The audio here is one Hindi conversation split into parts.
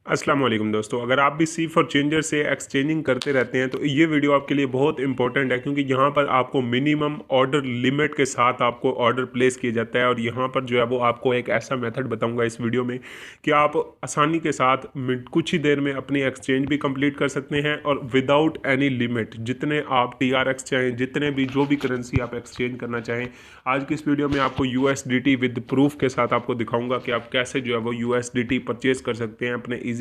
अस्सलाम वालेकुम दोस्तों, अगर आप भी सी फॉर चेंजर से एक्सचेंजिंग करते रहते हैं तो ये वीडियो आपके लिए बहुत इंपॉर्टेंट है, क्योंकि यहाँ पर आपको मिनिमम ऑर्डर लिमिट के साथ आपको ऑर्डर प्लेस किया जाता है। और यहाँ पर जो है वो आपको एक ऐसा मेथड बताऊंगा इस वीडियो में कि आप आसानी के साथ कुछ ही देर में अपनी एक्सचेंज भी कंप्लीट कर सकते हैं और विदाउट एनी लिमिट जितने आप TRX चाहें, जितने भी जो भी करेंसी आप एक्सचेंज करना चाहें। आज की इस वीडियो में आपको USDT विद प्रूफ के साथ आपको दिखाऊंगा कि आप कैसे जो है वो USDT परचेज कर सकते हैं अपने इजी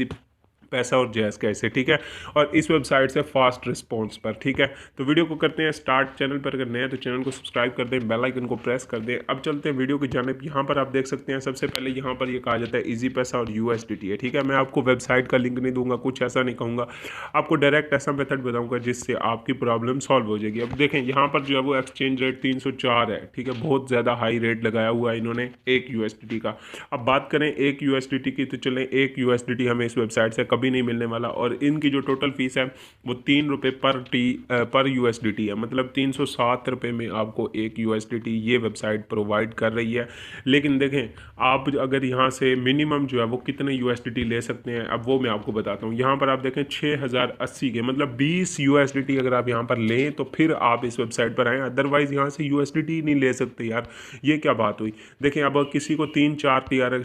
पैसा और जैज़ कैसे, ठीक है। और इस वेबसाइट से फास्ट रिस्पांस पर, ठीक है। तो वीडियो को करते हैं स्टार्ट। चैनल पर अगर नए हैं तो चैनल को सब्सक्राइब कर दें, बेल आइकन को प्रेस कर दें। अब चलते हैं वीडियो की जानिब। यहाँ पर आप देख सकते हैं सबसे पहले यहाँ पर ये कहा जाता है इजी पैसा और USDT है, ठीक है। मैं आपको वेबसाइट का लिंक नहीं दूंगा, कुछ ऐसा नहीं कहूँगा, आपको डायरेक्ट ऐसा मेथड बताऊँगा जिससे आपकी प्रॉब्लम सॉल्व हो जाएगी। अब देखें यहाँ पर जो है वो एक्सचेंज रेट 304 है, ठीक है। बहुत ज़्यादा हाई रेट लगाया हुआ है इन्होंने एक USDT का। अब बात करें एक USDT की, तो चलें एक USDT हमें इस वेबसाइट से कभी नहीं मिलने वाला। और इनकी जो टोटल फीस है वो 3 रुपये पर USDT है, मतलब 307 रुपये में आपको एक USDT ये वेबसाइट प्रोवाइड कर रही है। लेकिन देखें आप अगर यहाँ से मिनिमम जो है वो कितने USDT ले सकते हैं, अब वो मैं आपको बताता हूँ। यहाँ पर आप देखें 6080 के, मतलब 20 USDT अगर आप यहाँ पर लें तो फिर आप इस वेबसाइट पर आएँ, अदरवाइज़ यहाँ से USDT नहीं ले सकते यार। ये क्या बात हुई। देखें अब किसी को 3-4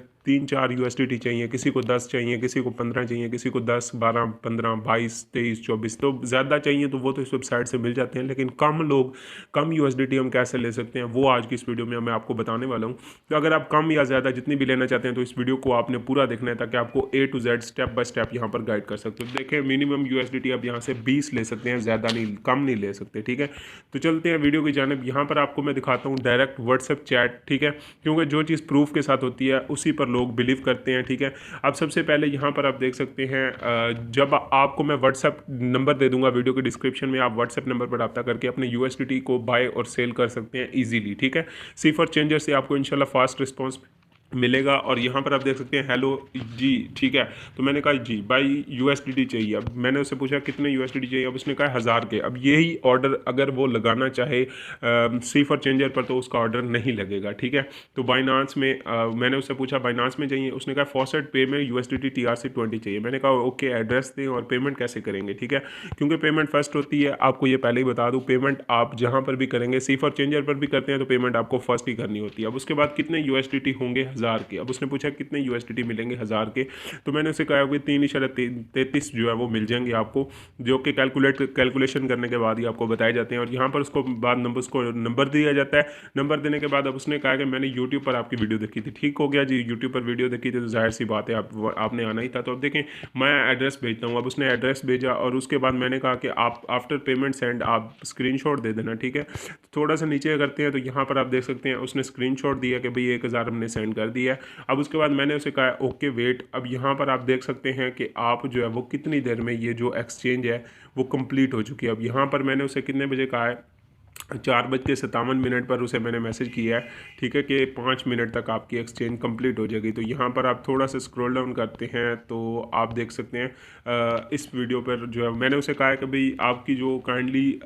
USDT चाहिए, किसी को 10 चाहिए, किसी को 15 चाहिए, किसी को 10, 12, 15, 22, 23, 24, तो ज़्यादा चाहिए तो वो तो इस वेबसाइट से मिल जाते हैं। लेकिन कम USDT हम कैसे ले सकते हैं वो आज की इस वीडियो में मैं आपको बताने वाला हूँ। तो अगर आप कम या ज़्यादा जितनी भी लेना चाहते हैं तो इस वीडियो को आपने पूरा देखना है, ताकि आपको A to Z step by step यहाँ पर गाइड कर सकते हो। देखें मिनिमम USDT आप यहाँ से 20 ले सकते हैं, ज़्यादा नहीं, कम नहीं ले सकते, ठीक है। तो चलते हैं वीडियो की जानिब। यहाँ पर आपको मैं दिखाता हूँ डायरेक्ट व्हाट्सएप चैट, ठीक है, क्योंकि जो चीज़ प्रूफ के साथ होती है उसी पर लोग बिलीव करते हैं, ठीक है। अब सबसे पहले यहाँ पर आप देख सकते हैं, जब आपको मैं व्हाट्सएप नंबर दे दूंगा वीडियो के डिस्क्रिप्शन में, आप व्हाट्सएप नंबर पर रब्ता करके अपने USDT को बाय और सेल कर सकते हैं इजीली, ठीक है। सी फॉर चेंजर से आपको इंशाल्लाह फास्ट रिस्पांस मिलेगा। और यहाँ पर आप देख सकते हैं हेलो जी, ठीक है। तो मैंने कहा जी बाई USDT चाहिए। अब मैंने उससे पूछा कितने USDT चाहिए, अब उसने कहा 1000 के। अब यही ऑर्डर अगर वो लगाना चाहे सी फॉर चेंजर पर तो उसका ऑर्डर नहीं लगेगा, ठीक है। तो बाइनांस में मैंने उससे पूछा बाइनांस में चाहिए, उसने कहा फॉसेट पे में USDT TRC20 चाहिए। मैंने कहा ओके, एड्रेस दें और पेमेंट कैसे करेंगे, ठीक है, क्योंकि पेमेंट फर्स्ट होती है। आपको ये पहले ही बता दूँ, पेमेंट आप जहाँ पर भी करेंगे, सी फॉर चेंजर पर भी करते हैं तो पेमेंट आपको फर्स्ट ही करनी होती है। अब उसके बाद कितने USDT होंगे 1000 के। अब उसने पूछा कितने USDT मिलेंगे 1000 के, तो मैंने उसे कहा कि 3.33 जो है वो मिल जाएंगे आपको, जो कि कैलकुलेशन करने के बाद ही आपको बताए जाते हैं। और यहाँ पर उसको बाद नंबर दिया जाता है। नंबर देने के बाद अब उसने कहा कि मैंने यूट्यूब पर आपकी वीडियो देखी थी। ठीक हो गया जी, यूट्यूब पर वीडियो देखी थी तो जाहिर सी बात है आपने आना ही था। तो अब देखें मैं एड्रेस भेजता हूँ। अब उसने एड्रेस भेजा और उसके बाद मैंने कहा कि आप आफ्टर पेमेंट सेंड आप स्क्रीनशॉट दे देना, ठीक है। थोड़ा सा नीचे करते हैं तो यहाँ पर आप देख सकते हैं उसने स्क्रीनशॉट दिया कि भाई 1000 हमने सेंड कर दिया है। अब उसके बाद मैंने उसे कहा ओके वेट। अब यहाँ पर आप देख सकते हैं कि आप जो है वो कितनी देर में ये जो एक्सचेंज है वो कंप्लीट हो चुकी है। अब यहाँ पर मैंने उसे कितने बजे कहा है, 4:57 पर उसे मैंने मैसेज किया है, ठीक है, कि 5 मिनट तक आपकी एक्सचेंज कंप्लीट हो जाएगी। तो यहाँ पर आप थोड़ा सा स्क्रॉल डाउन करते हैं तो आप देख सकते हैं इस वीडियो पर जो है मैंने उसे कहा है कि भाई आपकी जो काइंडली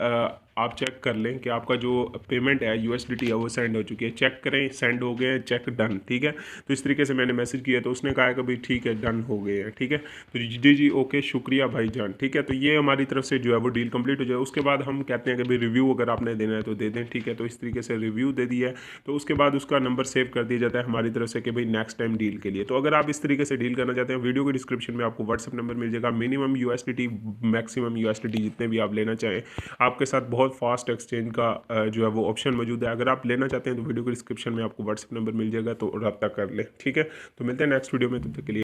आप चेक कर लें कि आपका जो पेमेंट है USDT है वो सेंड हो चुकी है, चेक करें, सेंड हो गए, चेक डन, ठीक है। तो इस तरीके से मैंने मैसेज किया तो उसने कहा कि भाई ठीक है डन हो गए हैं, ठीक है। तो जी जी ओके शुक्रिया भाईजान, ठीक है। तो ये हमारी तरफ से जो है वो डील कंप्लीट हो जाए। उसके बाद हम कहते हैं कि भाई रिव्यू अगर आपने देना है तो दे दें, ठीक है। तो इस तरीके से रिव्यू दे दिया है तो उसके बाद उसका नंबर सेव कर दिया जाता है हमारी तरफ से कि भाई नेक्स्ट टाइम डील के लिए। तो अगर आप इस तरीके से डील करना चाहते हैं, वीडियो के डिस्क्रिप्शन में आपको व्हाट्सएप नंबर मिल जाएगा। मिनिमम USDT मैक्सिमम USDT जितने भी आप लेना चाहें, आपके साथ बहुत फास्ट एक्सचेंज का जो है वो ऑप्शन मौजूद है। अगर आप लेना चाहते हैं तो वीडियो के डिस्क्रिप्शन में आपको व्हाट्सएप नंबर मिल जाएगा, तो रब्ता कर लें, ठीक है। तो मिलते हैं नेक्स्ट वीडियो में, तब तक के लिए।